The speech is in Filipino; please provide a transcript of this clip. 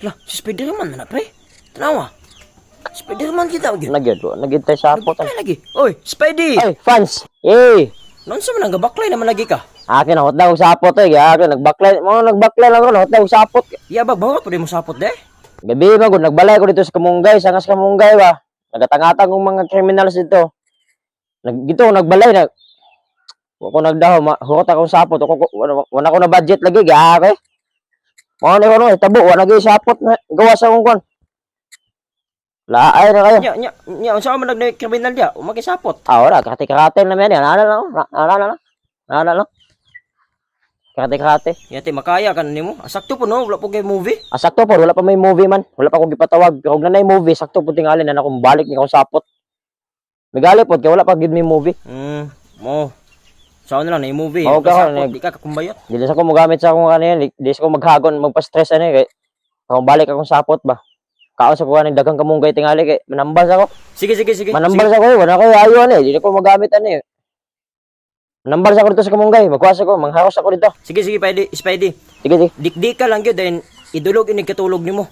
Lah, si Spiderman na pre. Tanawa. Spiderman kita gyud. Nagyod sapot. Ay lagi. Oy, Spidey. Ay, fans. Eh, Nonsa man nga baklay naman lagi ka. akin hot daw sapot akin nagbaklay lang ko hot daw sapot. Yabag ba pwede mo sapot de? Gabi man gud nagbalay ko dito sa Kamunggay, sangas Kamunggay ba. Nagatangatang kong mga criminals dito. Nagbalay na. Ko nagdaho, hukot akong sapot. Wala ko na budget lagi, gaya mga na ko no, tabo, wala lagi sapot na gawa sa kong kon. Laay na kayo. Nya, unsa man nag-criminal dia? Umagisapot. Wala, kakati-kakati na yan. Ala lang. Kakati-kakati. Yate makaya kan nimo. Sakto po no, wala po kay movie. Sakto po, wala pa may movie man. Wala pa akong gipatawag. Kung na na movie, sakto po tingali na akong balik ni akong sapot. Migali po, kaya wala pa gid may movie. Mo. Saan na lang na yung movie. Oo, Di ka kakumbayot. Dili sa ko mogamit sa akong kanina, di sa ko maghagon, magpa-stress kay akong balik akong sapot ba. Kaon sa ko kanang daghang Kamunggay tingali kay manambal ako. Sige. Manambal sa ko, wala ko ayo di ko magamit Manambal sa ko dito sa Kamunggay, magkuha ko, mangharos ako dito. Sige, Spidey. Sige. Dikdik ka lang gyud then idulog inig katulog nimo.